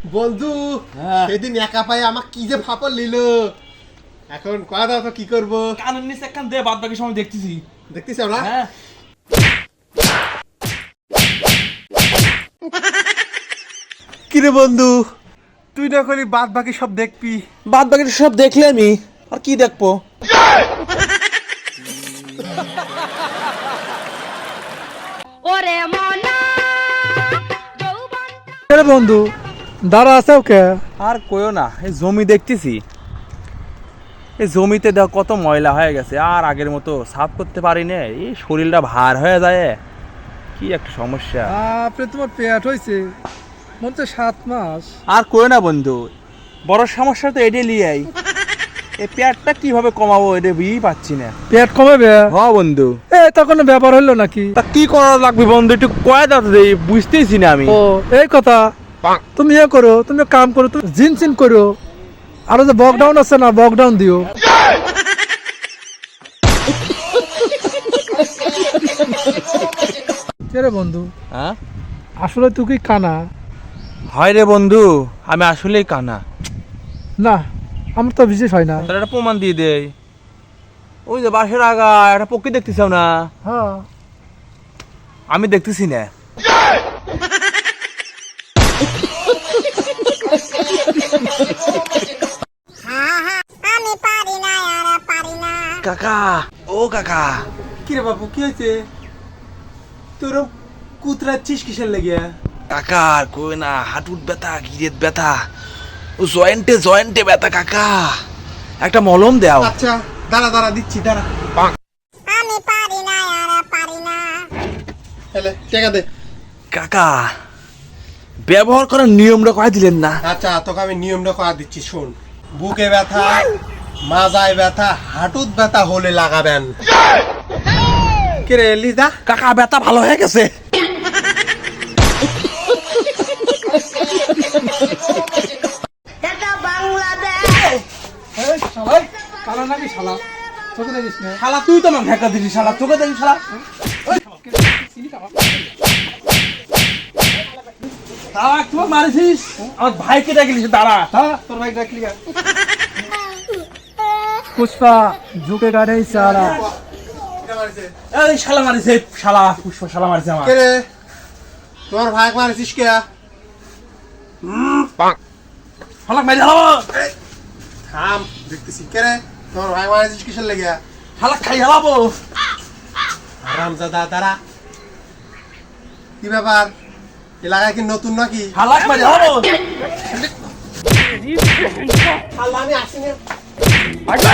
বন্ধু সেদিন একা পায়ে আমাকে কি যে ফাপড় নিল, এখন কয়া দাও তো কি করবো। কানের নিচে একখান দে, বাদ বাকি সময় দেখতেছি। দেখতেছ না? হ্যাঁ কিরে বন্ধু, তুই না করলি বাদ বাকি সব দেখবি? বাদ বাকি সব দেখলে আমি আর কি দেখবো। ওরে মনা বন্ধু দাঁড়া আছে ওকে। আর কইও না, এই জমি দেখতেছি, এই জমিতে দেখ কত ময়লা হয়ে গেছে, আর আগের মতো সাফ করতে পারি না, এই শরীরটা ভার হয়ে যায়, কি একটা সমস্যা। আপনি তোমার পেট হয়েছে মনে তো 7 মাস। আর কইও না বন্ধু, বড় সমস্যা তো এটাই লিয়াই, এই পেটটা কিভাবে কমাবো এটা বুঝেই পাচ্ছি না। পেট কমাবে? হ্যাঁ বন্ধু। তা কোনো ব্যাপার হইলো নাকি? তা কি করা লাগবে বন্ধু, একটু কয়ে দাও তো, বুঝতেইছি না আমি। ও এই কথা, তুমি ইয়ে করো, তুমি এক কাম করো, তুমি জিন চিন করো, আর যে বকডাউন আছে না, বকডাউন দিও। রে বন্ধু, হ্যাঁ আসলে তুই কি কানা? হয় রে বন্ধু, আমি আসলেই কানা। না আমার তো বিশেষ হয় না। তাহলে একটা প্রমাণ দিয়ে দেয়, ওই যে বাসের আগা একটা পক্ষী দেখতেছ না? হ্যাঁ আমি দেখতেছি না। আমি পারি না আর পারি না। কাকা, ও কাকা। কিরে বাবু, কি হয়েছে? তোর কুতরাচ্ছিস কিসের লেগে? কাকা কই না, হাঁটুর ব্যথা, গিরের ব্যথা, ও জয়েন্টে ব্যথা কাকা, একটা মলম দাও। আচ্ছা দাঁড়া দাঁড়া, দিচ্ছি দাঁড়া। আমি পারি না আর পারি না। তাহলে টাকা দে। কাকা ব্যবহার করার নিয়মটা কয়ে দিলেন না? আচ্ছা তোকে আমি নিয়মটা করা দিচ্ছি, শোন। বুকে ব্যথা, মাজায় ব্যথা, হাঁটুত ব্যথা হলে লাগাবেন। কিরে লিদা? কাকা ব্যথা ভালো হয়ে গেছে। এটা বাংলাদেশ। কানা নাকি শালা? চোখে দেখিস না? শালা তুই তো আমাকে ধাক্কা দিলি, শালা তোকে দেখি শালা। দাঁড়া, তুই মারিস, আমার ভাইকে ডাকিলিস, দাঁড়া। হ্যাঁ তোর ভাই ডাকলি গা। পুষ্পা ঝুঁকে গাড়ি চালা। এই শালা মারিছে, শালা পুষ্পা শালা মারিছে আমার। কিরে তোমার ভাই মারিস কে? শালা মারি হালাবো, থাম, দেখতেছি। কিরে তোমার ভাই মারিস কিসের লেগে? শালা খাই হালাবো। হারামজাদা, দাঁড়া। কি ব্যাপার, এলাকায় কি নতুন নাকি? শালা মারি হালাবো। আল্লাহ, আমি আসিনি। আগে